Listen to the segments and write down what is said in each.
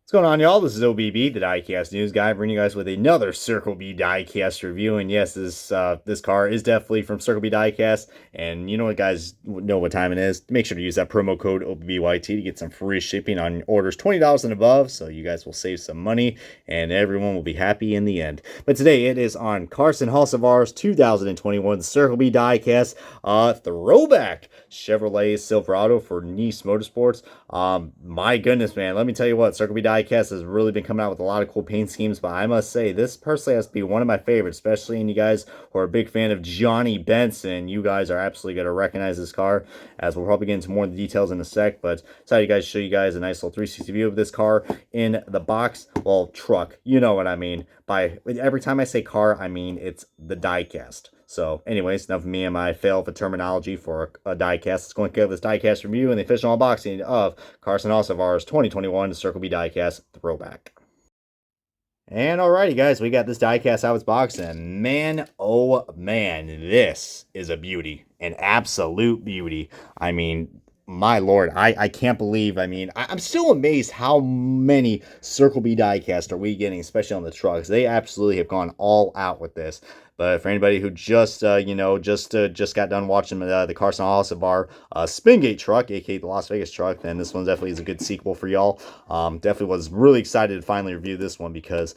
What's going on, y'all? This is OBB, the Diecast News Guy, bringing you guys with another Circle B Diecast review. And yes, this car is definitely from Circle B Diecast. And you know what, guys, know what time it is. Make sure to use that promo code OBBYT to get some free shipping on orders $20 and above. So you guys will save some money, and everyone will be happy in the end. But today it is on Carson Hocevar's 2021 Circle B Diecast Throwback Chevrolet Silverado for Nice Motorsports. My goodness, man, let me tell you what, Circle B Diecast has really been coming out with a lot of cool paint schemes, but I must say, this personally has to be one of my favorites, especially in you guys who are a big fan of Johnny Benson. You guys are absolutely going to recognize this car, as we'll probably get into more of the details in a sec, but decided to show you guys a nice little 360 view of this car in the box, well, truck, you know what I mean. By every time I say car, I mean it's the diecast. So, anyways, enough of me and my fail for terminology for a diecast. Let's go and get this diecast review and the official unboxing of Carson Hocevar's 2021 Circle B Diecast Throwback. And alrighty, guys, we got this diecast out of its box, and man, oh man, this is a beauty, an absolute beauty. I mean, my lord, I can't believe, I'm still amazed how many Circle B diecast are we getting, especially on the trucks. They absolutely have gone all out with this. But for anybody who just got done watching the Carson Hocevar Spingate truck, aka the Las Vegas truck, then this one definitely is a good sequel for y'all. Definitely was really excited to finally review this one, because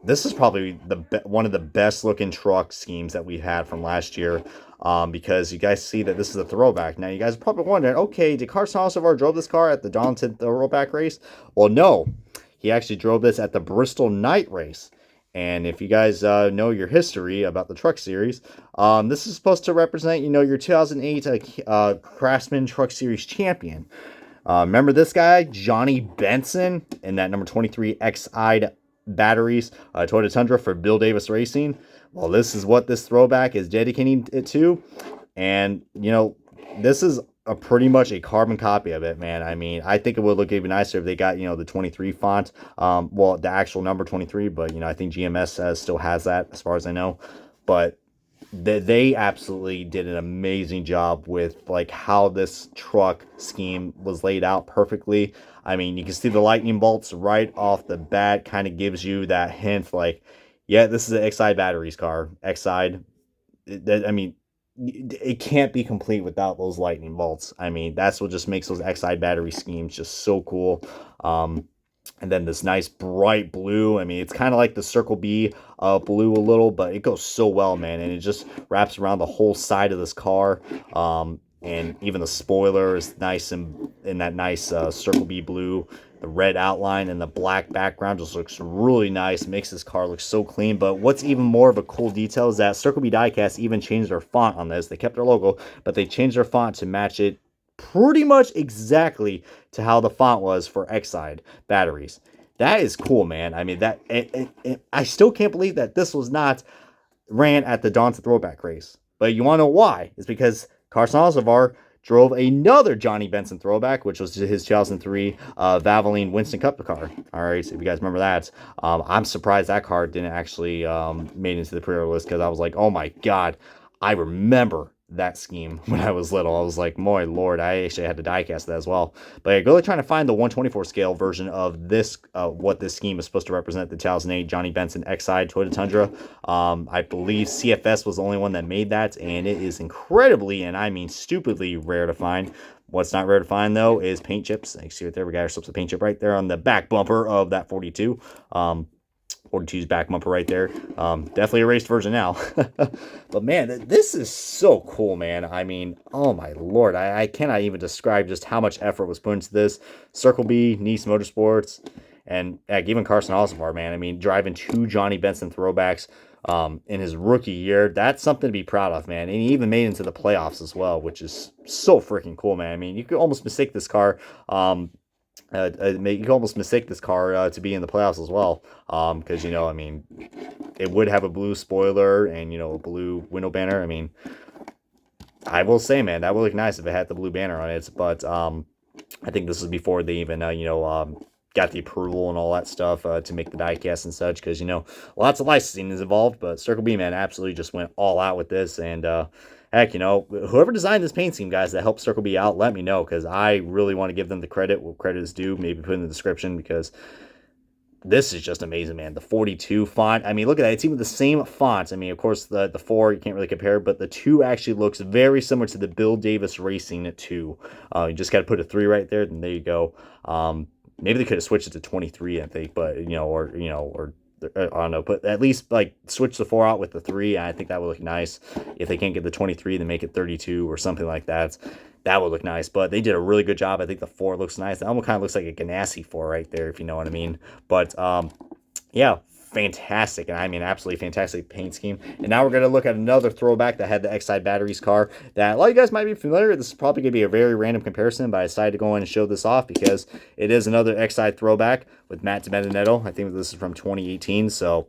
this is probably one of the best looking truck schemes that we had from last year. Because you guys see that this is a throwback. Now, you guys are probably wondering, okay, did Carson Hocevar drove this car at the Darlington Throwback race? Well, no. He actually drove this at the Bristol Night race. And if you guys know your history about the truck series, this is supposed to represent, your 2008 Craftsman Truck Series champion. Remember this guy, Johnny Benson, in that number 23 X-Eyed batteries Toyota Tundra for Bill Davis Racing? Well, this is what this throwback is dedicating it to. And, this is pretty much a carbon copy of it, man. I mean, I think it would look even nicer if they got, the 23 font. Well, the actual number 23, but, I think GMS still has that as far as I know. But they absolutely did an amazing job with, like, how this truck scheme was laid out perfectly. I mean, you can see the lightning bolts right off the bat, kind of gives you that hint, like, yeah, this is an X-Side batteries car. X-Side, I mean, it can't be complete without those lightning bolts. I mean, that's what just makes those X-Side battery schemes just so cool. And then this nice bright blue. I mean, it's kind of like the Circle B blue a little, but it goes so well, man. And it just wraps around the whole side of this car. And even the spoiler is nice in that nice Circle B blue. The red outline and the black background just looks really nice. Makes this car look so clean. But what's even more of a cool detail is that Circle B Diecast even changed their font on this. They kept their logo, but they changed their font to match it pretty much exactly to how the font was for X-Side batteries. That is cool, man. I mean, I still can't believe that this was not ran at the Darlington Throwback race. But you want to know why? It's because Carson Hocevar drove another Johnny Benson throwback, which was his 2003 Valvoline Winston Cup car. All right, so if you guys remember that, I'm surprised that car didn't actually made into the pre-order list, because I was like, oh my god, I remember that scheme when I was little. I was like, my lord, I actually had to diecast that as well. But yeah, go trying to find the 124 scale version of this, what this scheme is supposed to represent, the 2008 Johnny Benson X-Side Toyota Tundra. I believe CFS was the only one that made that, and it is incredibly, and I mean stupidly, rare to find. What's not rare to find, though, is paint chips. You see right there, we got ourselves a paint chip right there on the back bumper of that 42. 42's back bumper right there. Definitely a raced version now. But man, this is so cool, man. I mean, oh my lord, I cannot even describe just how much effort was put into this. Circle B, Nice Motorsports, and even Carson Hocevar, man. I mean, driving two Johnny Benson throwbacks in his rookie year, that's something to be proud of, man. And he even made it into the playoffs as well, which is so freaking cool, man. I mean, you could almost mistake this car you can almost mistake this car to be in the playoffs as well, because I mean, it would have a blue spoiler and a blue window banner. I mean, I will say, man, that would look nice if it had the blue banner on it. But I think this was before they even got the approval and all that stuff to make the diecast and such, because lots of licensing is involved. But Circle B, man, absolutely just went all out with this, and heck, whoever designed this paint scheme, guys, that helped Circle B out, let me know, because I really want to give them the credit where credit is due. Maybe put in the description, because this is just amazing, man. The 42 font. I mean, look at that. It's even the same font. I mean, of course, the 4, you can't really compare, but the 2 actually looks very similar to the Bill Davis Racing 2. You just got to put a 3 right there, and there you go. Maybe they could have switched it to 23, I think, but, or I don't know, but at least like switch the 4 out with the 3. I think that would look nice. If they can't get the 23, then make it 32 or something like that. That would look nice, but they did a really good job. I think the 4 looks nice. That almost kind of looks like a Ganassi 4 right there, if you know what I mean. But yeah, fantastic. And I mean, absolutely fantastic paint scheme. And now we're going to look at another throwback that had the X-Side Batteries car that a lot of you guys might be familiar with. This is probably going to be a very random comparison, but I decided to go in and show this off because it is another X-Side throwback with Matt DiBenedetto. I think this is from 2018, so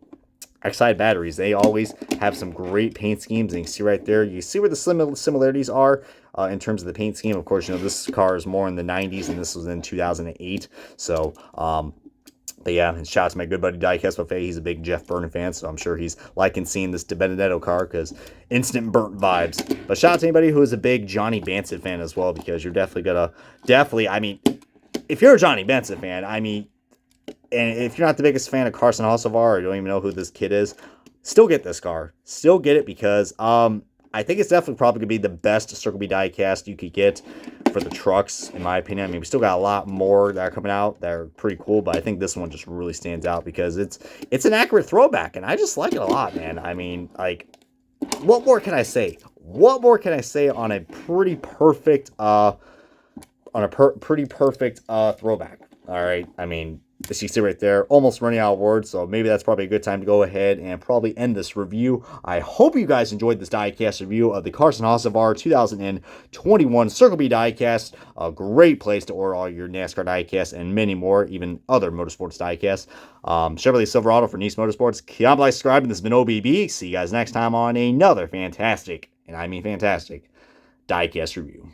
X-Side Batteries, they always have some great paint schemes, and you can see right there, you see where the similarities are in terms of the paint scheme. Of course, this car is more in the 90s, and this was in 2008, so but yeah, and shout out to my good buddy Diecast Buffet. He's a big Jeff Burton fan, so I'm sure he's liking seeing this DiBenedetto car because instant burnt vibes. But shout out to anybody who is a big Johnny Bansett fan as well, because you're definitely, I mean, if you're a Johnny Bansett fan, I mean, and if you're not the biggest fan of Carson Hocevar, or you don't even know who this kid is, still get this car. Still get it, because I think it's definitely probably going to be the best Circle B diecast you could get for the trucks, in my opinion. I mean, we still got a lot more that are coming out that are pretty cool, but I think this one just really stands out because it's an accurate throwback, and I just like it a lot, man. I mean, like, what more can I say? What more can I say on a pretty perfect throwback? All right, I mean, as you see right there, almost running out of words, so maybe that's probably a good time to go ahead and probably end this review. I hope you guys enjoyed this diecast review of the Carson Hocevar 2021 Circle B diecast. A great place to order all your NASCAR diecasts and many more, even other motorsports diecasts. Chevrolet Silverado for Nice Motorsports. Comment, like, subscribe, and this has been OBB. See you guys next time on another fantastic, and I mean fantastic, diecast review.